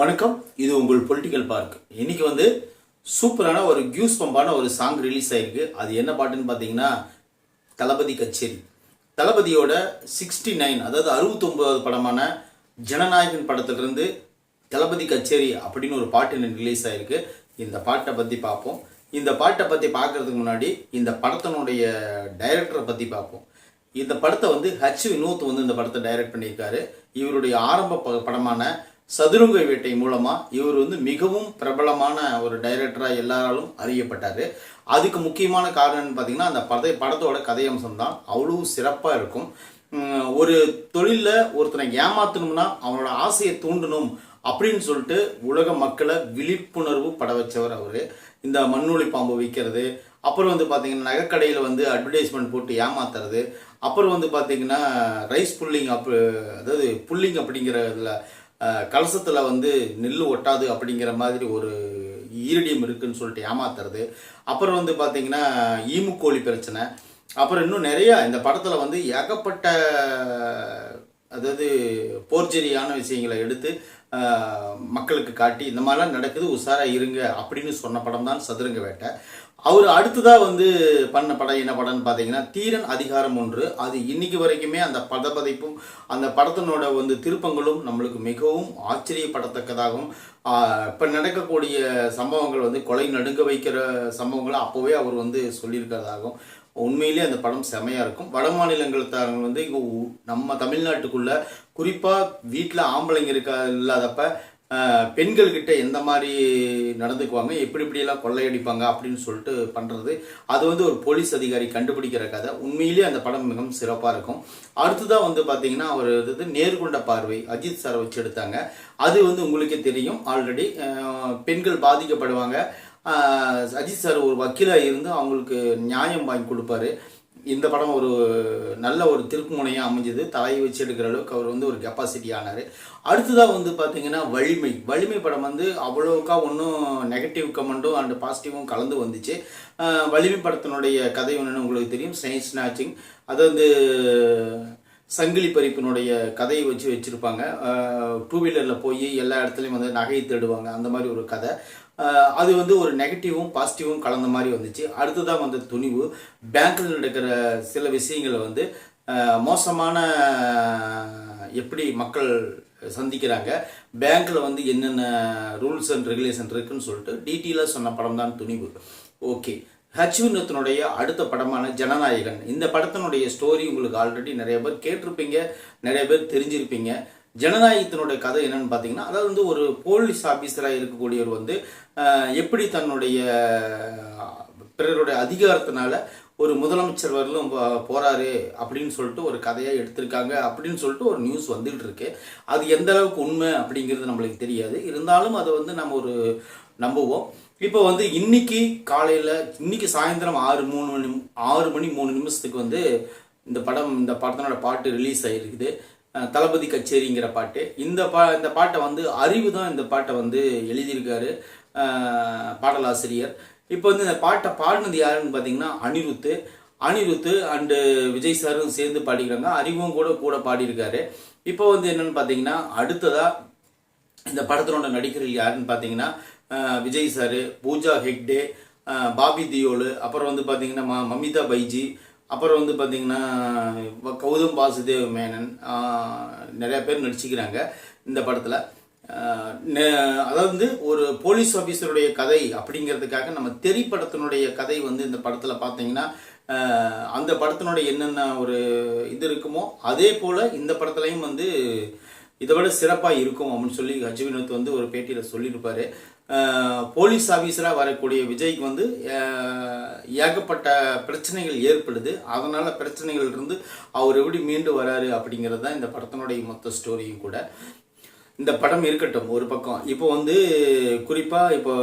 வணக்கம். இது உங்கள் பொலிட்டிக்கல் பார்க். இன்னைக்கு சூப்பரான ஒரு கியூஸ் பம்பான ஒரு சாங் ரிலீஸ் ஆயிருக்கு. அது என்ன பாட்டுன்னு பார்த்தீங்கன்னா தளபதி கச்சேரி. தளபதியோட 69 அதாவது 69வது படமான ஜனநாயகன் படத்திலிருந்து தளபதி கச்சேரி அப்படின்னு ஒரு பாட்டு ரிலீஸ் ஆயிருக்கு. இந்த பாட்டை பற்றி பார்ப்போம். இந்த பாட்டை பற்றி பார்க்கறதுக்கு முன்னாடி இந்த படத்தினுடைய டைரக்டரை பற்றி பார்ப்போம். இந்த படத்தை ஹச் வினோத் இந்த படத்தை டைரக்ட் பண்ணியிருக்காரு. இவருடைய ஆரம்ப படமான சதுரங்க வேட்டை மூலமா இவர் மிகவும் பிரபலமான ஒரு டைரக்டராக எல்லாராலும் அறியப்பட்டார். அதுக்கு முக்கியமான காரணம்னு பார்த்தீங்கன்னா அந்த படத்தோட கதையம்சம் தான் அவ்வளோ சிறப்பாக இருக்கும். ஒரு தொழிலில் ஒருத்தனை ஏமாற்றணும்னா அவனோட ஆசையை தூண்டணும் அப்படின்னு சொல்லிட்டு உலக மக்களை விழிப்புணர்வு பட வச்சவர் அவர். இந்த மண்ணொலி பாம்பு விற்கிறது, அப்புறம் பார்த்தீங்கன்னா நகைக்கடையில் அட்வர்டைஸ்மெண்ட் போட்டு ஏமாத்துறது, அப்புறம் பார்த்தீங்கன்னா ரைஸ் புல்லிங் அதாவது புல்லிங் அப்படிங்கிறதுல கலசத்தில் நெல் ஒட்டாது அப்படிங்கிற மாதிரி ஒரு ஈரடியம் இருக்குன்னு சொல்லிட்டு ஏமாத்துறது, அப்புறம் பார்த்தீங்கன்னா ஈமுக்கோழி பிரச்சனை, அப்புறம் இன்னும் நிறையா இந்த படத்தில் ஏகப்பட்ட அதாவது போர்ஜரியான விஷயங்களை எடுத்து மக்களுக்கு காட்டி இந்த மாதிரிலாம் நடக்குது உஷாராக இருங்க அப்படின்னு சொன்ன படம் தான் சதுரங்க வேட்டை. அவர் அடுத்ததாக பண்ண படம் என்ன படம்னு பார்த்தீங்கன்னா தீரன் அதிகாரம் 1. அது இன்னைக்கு வரைக்குமே அந்த பதப்பதைப்பும் அந்த படத்தினோட திருப்பங்களும் நம்மளுக்கு மிகவும் ஆச்சரியப்படத்தக்கதாகவும் இப்போ நடக்கக்கூடிய சம்பவங்கள் கொலை நடுங்க வைக்கிற சம்பவங்களை அப்போவே அவர் சொல்லியிருக்கிறதாகவும் உண்மையிலே அந்த படம் செமையாக இருக்கும். வட மாநிலங்கள்காரங்க இங்கே நம்ம தமிழ்நாட்டுக்குள்ளே குறிப்பாக வீட்டில் ஆம்பளைங்க இல்லாதப்ப பெண்கள்கிட்ட எந்த மாதிரி நடந்துக்குவாங்க, எப்படியெல்லாம் கொள்ளையடிப்பாங்க அப்படின்னு சொல்லிட்டு பண்ணுறது, அது ஒரு போலீஸ் அதிகாரி கண்டுபிடிக்கிற கதை. உண்மையிலேயே அந்த படம் மிகவும் சிறப்பாக இருக்கும். அடுத்ததாக பார்த்தீங்கன்னா அவர் நேர்கொண்ட பார்வை அஜித் சாரை வச்சு எடுத்தாங்க. அது உங்களுக்கே தெரியும். ஆல்ரெடி பெண்கள் பாதிக்கப்படுவாங்க. அஜித் சார் ஒரு வக்கீலாக இருந்து அவங்களுக்கு நியாயம் வாங்கி கொடுப்பாரு. இந்த படம் ஒரு நல்ல ஒரு திருப்புமுனையாக அமைஞ்சது. தலையை வச்சு எடுக்கிற அளவுக்கு அவர் ஒரு கெப்பாசிட்டி ஆனார். அடுத்ததாக பார்த்தீங்கன்னா வலிமை படம் அவ்வளோக்கா ஒன்றும் நெகட்டிவ் கமெண்ட்டும் அண்ட் பாசிட்டிவும் கலந்து வந்துச்சு. வலிமை படத்தினுடைய கதை ஒன்றுன்னு உங்களுக்கு தெரியும். சயின்ஸ் ஸ்நாச்சிங், அது சங்கிலி பறிப்பினுடைய கதையை வச்சுருப்பாங்க. டூ வீலரில் போய் எல்லா இடத்துலையும் நகையை தேடுவாங்க. அந்த மாதிரி ஒரு கதை. அது ஒரு நெகட்டிவும் பாசிட்டிவும் கலந்த மாதிரி வந்துச்சு. அடுத்ததாக துணிவு, பேங்க்கில் நடக்கிற சில விஷயங்களை மோசமான எப்படி மக்கள் சந்திக்கிறாங்க, பேங்க்கில் என்னென்ன ரூல்ஸ் அண்ட் ரெகுலேஷன் இருக்குன்னு சொல்லிட்டு டீட்டெயிலாக சொன்ன படம் தான் துணிவு. ஓகே, ஹச் வினோத்தினுடைய அடுத்த படமான ஜனநாயகன். இந்த படத்தினுடைய ஸ்டோரி உங்களுக்கு ஆல்ரெடி நிறைய பேர் கேட்டிருப்பீங்க, நிறைய பேர் தெரிஞ்சிருப்பீங்க. ஜனநாயகத்தினுடைய கதை என்னன்னு பார்த்தீங்கன்னா அதாவது ஒரு போலீஸ் ஆஃபீஸராக இருக்கக்கூடியவர் எப்படி தன்னுடைய பிறருடைய அதிகாரத்தினால ஒரு முதலமைச்சர் வரலும் போறாரு அப்படின்னு சொல்லிட்டு ஒரு கதையை எடுத்திருக்காங்க அப்படின்னு சொல்லிட்டு ஒரு நியூஸ் வந்துட்டு இருக்கு. அது எந்த அளவுக்கு உண்மை அப்படிங்கிறது நம்மளுக்கு தெரியாது. இருந்தாலும் அதை நம்ம ஒரு நம்புவோம். இப்போ இன்னைக்கு காலையில் இன்னைக்கு சாயந்தரம் 6:03 இந்த படத்தினோட பாட்டு ரிலீஸ் ஆகிருக்குது. தளபதி கச்சேரிங்கிற பாட்டு. இந்த பாட்டை அறிவு தான் இந்த பாட்டை எழுதியிருக்காரு, பாடலாசிரியர். இப்போ இந்த பாட்டை பாடினது யாருன்னு பார்த்தீங்கன்னா அனிருத்து அண்டு விஜய் சாரும் சேர்ந்து பாடிக்கிறாங்க. அறிவும் கூட பாடியிருக்காரு. இப்போ என்னன்னு பார்த்தீங்கன்னா அடுத்ததாக இந்த படத்தினோட நடிகர்கள் யாருன்னு பார்த்தீங்கன்னா விஜய் சாரு, பூஜா ஹெக்டே, பாபி தியோலு, அப்புறம் பார்த்தீங்கன்னா மமிதா பைஜி, அப்புறம் பார்த்தீங்கன்னா கௌதம் வாசுதேவ் மேனன், நிறையா பேர் நடிச்சுக்கிறாங்க இந்த படத்தில். அதாவது ஒரு போலீஸ் ஆஃபீஸருடைய கதை அப்படிங்கிறதுக்காக நம்ம திரைப்படத்தினுடைய கதை இந்த படத்தில் பார்த்தீங்கன்னா அந்த படத்தினுடைய என்னென்ன ஒரு இது இருக்குமோ அதே போல் இந்த படத்துலையும் இதை விட சிறப்பாக இருக்கும் அப்படின்னு சொல்லி ஹச் வினோத் ஒரு பேட்டியில் சொல்லியிருப்பார். போலீஸ் ஆஃபீஸராக வரக்கூடிய விஜய்க்கு ஏகப்பட்ட பிரச்சனைகள் ஏற்படுது. அதனால் பிரச்சனைகள் இருந்து அவர் எப்படி மீண்டு வராரு அப்படிங்கிறது தான் இந்த படத்தினுடைய மொத்த ஸ்டோரியும் கூட. இந்த படம் இருக்கட்டும் ஒரு பக்கம். இப்போ குறிப்பாக இப்போ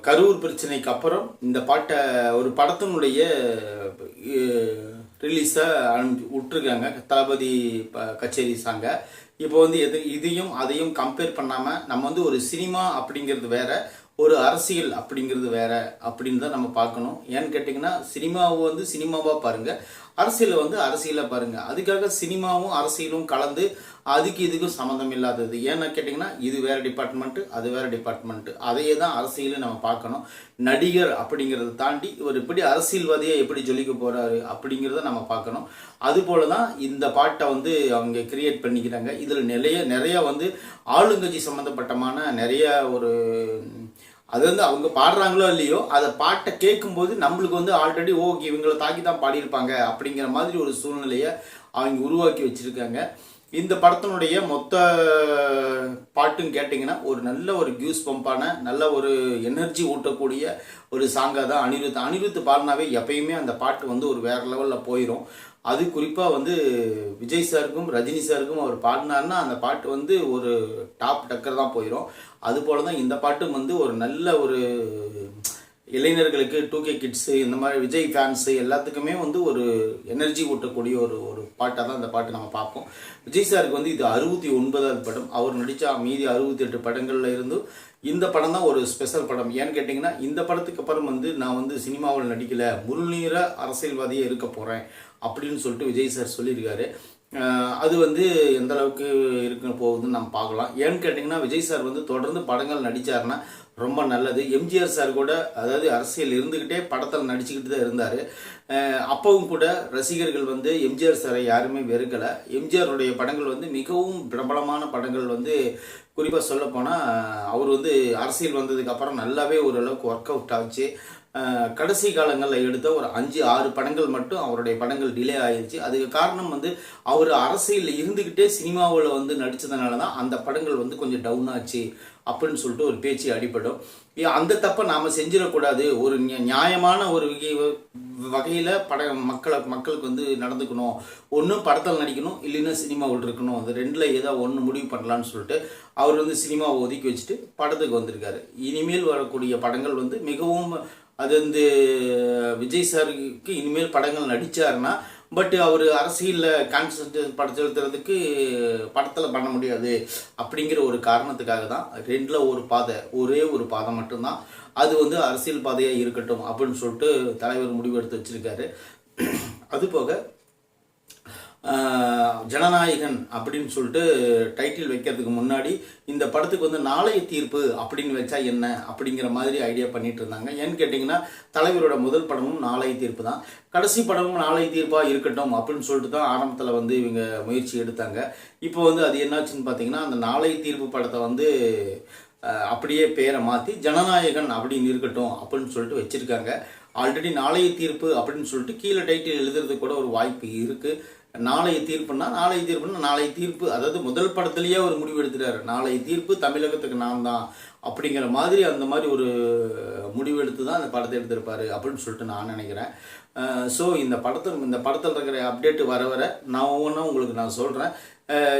கரூர் பிரச்சனைக்கு அப்புறம் இந்த பாட்டை ஒரு படத்தினுடைய ரிலீஸாக விட்டுருக்காங்க, தளபதி கச்சேரி சாங்க. இப்போ இதையும் அதையும் கம்பேர் பண்ணாமல் நம்ம ஒரு சினிமா அப்படிங்கிறது வேற, ஒரு அரசியல் அப்படிங்கிறது வேற அப்படின்னு தான் நம்ம பார்க்கணும். ஏன்னு கேட்டிங்கன்னா சினிமாவை சினிமாவாக பாருங்கள், அரசியலை அரசியலாக பாருங்கள். அதுக்காக சினிமாவும் அரசியலும் கலந்து அதுக்கு இதுக்கும் சம்மந்தம் இல்லாதது. ஏன்னு கேட்டிங்கன்னா இது வேறு டிபார்ட்மெண்ட்டு, அது வேறு டிபார்ட்மெண்ட்டு. அதையே தான் அரசியலை நம்ம பார்க்கணும். நடிகர் அப்படிங்கிறத தாண்டி இவர் எப்படி அரசியல்வாதியை எப்படி ஜொலிக்க போகிறாரு அப்படிங்கிறத நம்ம பார்க்கணும். அதுபோல தான் இந்த பாட்டை வந்து அவங்க கிரியேட் பண்ணிக்கிறாங்க. இதில் நிறைய வந்து ஆளுங்கட்சி சம்மந்தப்பட்டமான நிறைய ஒரு அது வந்து அவங்க பாடுறாங்களோ இல்லையோ அதை பாட்டை கேட்கும்போது நம்மளுக்கு வந்து ஆல்ரெடி ஓகே இவங்களை தாக்கி தான் பாடியிருப்பாங்க அப்படிங்கிற மாதிரி ஒரு சூழ்நிலையை அவங்க உருவாக்கி வச்சுருக்காங்க. இந்த படத்தினுடைய மொத்த பாட்டுன்னு கேட்டிங்கன்னா ஒரு நல்ல ஒரு கியூஸ் பம்பான நல்ல ஒரு எனர்ஜி ஊட்டக்கூடிய ஒரு சாங்காக தான் அனிருத் பாடினாவே எப்பயுமே அந்த பாட்டு வந்து ஒரு வேறு லெவலில் போயிடும். அது குறிப்பாக வந்து விஜய் சாருக்கும் ரஜினி சாருக்கும் அவர் பாடினார்னா அந்த பாட்டு வந்து ஒரு டாப் டக்கர் தான் போயிடும். அதுபோல தான் இந்த பாட்டும் வந்து ஒரு நல்ல ஒரு இளைஞர்களுக்கு 2K கிட்ஸு இந்த மாதிரி விஜய் ஃபேன்ஸு எல்லாத்துக்குமே வந்து ஒரு எனர்ஜி ஊட்டக்கூடிய ஒரு பாட்டாக தான் இந்த பாட்டு நம்ம பார்ப்போம். விஜய் சாருக்கு வந்து இது 69வது படம். அவர் நடித்த மீதி 68 படங்களில் இருந்தும் இந்த படம் தான் ஒரு ஸ்பெஷல் படம். ஏன்னு கேட்டிங்கன்னா இந்த படத்துக்கு அப்புறம் வந்து நான் வந்து சினிமாவில் நடிக்கலை, முழுநீர அரசியல்வாதியே இருக்க போகிறேன் அப்படின்னு சொல்லிட்டு விஜய் சார் சொல்லியிருக்காரு. அது வந்து எந்த அளவுக்கு இருக்க போகுதுன்னு நம்ம பார்க்கலாம். ஏன்னு கேட்டிங்கன்னா விஜய் சார் வந்து தொடர்ந்து படங்கள் நடித்தாருன்னா ரொம்ப நல்லது. எம்ஜிஆர் சார் கூட அதாவது அரசியல் இருந்துக்கிட்டே படத்தில் நடிச்சுக்கிட்டு தான் இருந்தார். அப்பவும் கூட ரசிகர்கள் வந்து எம்ஜிஆர் சாரை யாருமே வெறுக்கலை. எம்ஜிஆருடைய படங்கள் வந்து மிகவும் பிரபலமான படங்கள் வந்து குறிப்பாக சொல்லப்போனால் அவர் வந்து அரசியல் வந்ததுக்கு அப்புறம் நல்லாவே ஓரளவுக்கு ஒர்க் அவுட் ஆச்சு. கடைசி காலங்களில் எடுத்த ஒரு 5-6 படங்கள் மட்டும் அவருடைய படங்கள் டிலே ஆயிடுச்சு. அதுக்கு காரணம் வந்து அவர் அரசியலில் இருந்துக்கிட்டே சினிமாவில் வந்து நடித்ததுனால தான் அந்த படங்கள் வந்து கொஞ்சம் டவுன் ஆச்சு அப்படின்னு சொல்லிட்டு ஒரு பேச்சு அடிபடும். அந்த தப்பை நாம் செஞ்சிடக்கூடாது. ஒரு நியாயமான ஒரு வகையில் மக்களுக்கு வந்து நடந்துக்கணும். ஒன்று படத்தில் நடிக்கணும், இல்லைன்னா சினிமாவில் இருக்கணும். அது ரெண்டில் ஏதோ ஒன்று முடிவு பண்ணலான்னு சொல்லிட்டு அவர் வந்து சினிமாவை ஒதுக்கி வச்சுட்டு படத்துக்கு வந்திருக்காரு. இனிமேல் வரக்கூடிய படங்கள் வந்து மிகவும் அது வந்து விஜய் சாருக்கு இனிமேல் படங்கள் நடித்தாருன்னா பட் அவர் அரசியலில் கான்சன்ட்ரேட் படம் செலுத்துறதுக்கு படத்தில் பண்ண முடியாது அப்படிங்கிற ஒரு காரணத்துக்காக தான் 2ல் ஒரு பாதை, ஒரே ஒரு பாதை மட்டும்தான் அது வந்து அரசியல் பாதையாக இருக்கட்டும் அப்படின்னு சொல்லிட்டு தலைவர் முடிவெடுத்து வச்சுருக்காரு. அதுபோக ஜனநாயகன் அப்படின்னு சொல்லிட்டு டைட்டில் வைக்கிறதுக்கு முன்னாடி இந்த படத்துக்கு வந்து நாளைய தீர்ப்பு அப்படின்னு வச்சா என்ன அப்படிங்கிற மாதிரி ஐடியா பண்ணிட்டு இருந்தாங்க. ஏன்னு கேட்டிங்கன்னா தலைவரோட முதல் படமும் நாளைய தீர்ப்பு தான், கடைசி படமும் நாளைய தீர்ப்பாக இருக்கட்டும் அப்படின்னு சொல்லிட்டு தான் ஆரம்பத்தில் வந்து இவங்க முயற்சி எடுத்தாங்க. இப்போ வந்து அது என்னாச்சுன்னு பார்த்தீங்கன்னா அந்த நாளைய தீர்ப்பு படத்தை வந்து அப்படியே பேரை மாற்றி ஜனநாயகன் அப்படின்னு இருக்கட்டும் அப்படின்னு சொல்லிட்டு வச்சுருக்காங்க. ஆல்ரெடி நாளைய தீர்ப்பு அப்படின்னு சொல்லிட்டு கீழே டைட்டில் எழுதுறதுக்கு கூட ஒரு வாய்ப்பு இருக்குது. நாளைய தீர்ப்புன்னா நாளைய தீர்ப்பு அதாவது முதல் படத்துலேயே அவர் முடிவு எடுத்துட்டாரு, நாளைய தீர்ப்பு தமிழகத்துக்கு நான் தான் அப்படிங்கிற மாதிரி அந்த மாதிரி ஒரு முடிவு எடுத்து தான் அந்த படத்தை எடுத்திருப்பாரு அப்படின்னு சொல்லிட்டு நான் நினைக்கிறேன். ஸோ இந்த படத்தில் இருக்கிற அப்டேட்டு வர நான் ஒவ்வொன்றும் உங்களுக்கு நான் சொல்கிறேன்.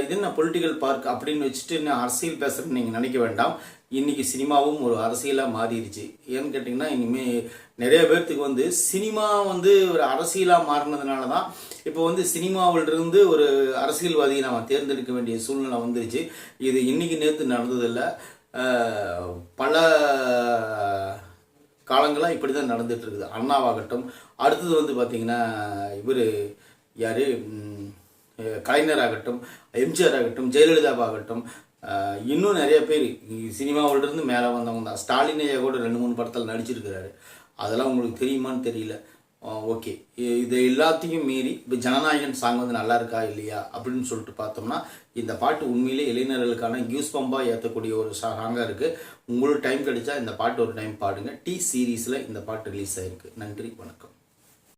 இது என்ன பொலிட்டிக்கல் பார்க் அப்படின்னு வச்சுட்டு இன்னும் அரசியல் பேசுகிறேன்னு நீங்கள் நினைக்க வேண்டாம். இன்றைக்கி சினிமாவும் ஒரு அரசியலாக மாறிடுச்சு. ஏன்னு கேட்டிங்கன்னா இனிமேல் நிறைய பேர்த்துக்கு வந்து சினிமா வந்து ஒரு அரசியலாக மாறினதுனால தான் இப்போ வந்து சினிமாவிலிருந்து ஒரு அரசியல்வாதியை நம்ம தேர்ந்தெடுக்க வேண்டிய சூழ்நிலை வந்துருச்சு. இது இன்றைக்கி நேற்று நடந்ததில்லை, பல காலங்களாக இப்படி தான் நடந்துகிட்ருக்குது. அண்ணாவாகட்டும், அடுத்தது வந்து பார்த்திங்கன்னா இவர் யார் கலைஞராகட்டும், எம்ஜிஆர் ஆகட்டும், ஜெயலலிதாவாகட்டும், இன்னும் நிறைய பேர் சினிமாவிலிருந்து மேலே வந்தவங்க தான். ஸ்டாலினையா கூட 2-3 படத்தில் நடிச்சிருக்கிறாரு. அதெல்லாம் உங்களுக்கு தெரியுமான்னு தெரியல. ஓகே, இது எல்லாத்தையும் மீறி இப்போ ஜனநாயகன் சாங் வந்து நல்லா இருக்கா இல்லையா அப்படின்னு சொல்லிட்டு பார்த்தோம்னா இந்த பாட்டு உண்மையிலே இளைஞர்களுக்கான கியூஸ் பம்பாக ஏற்றக்கூடிய ஒரு சாங்காக இருக்குது. உங்களுக்கு டைம் கிடைச்சா இந்த பாட்டு ஒரு டைம் பாடுங்க. T சீரீஸில் இந்த பாட்டு ரிலீஸ் ஆகிருக்கு. நன்றி, வணக்கம்.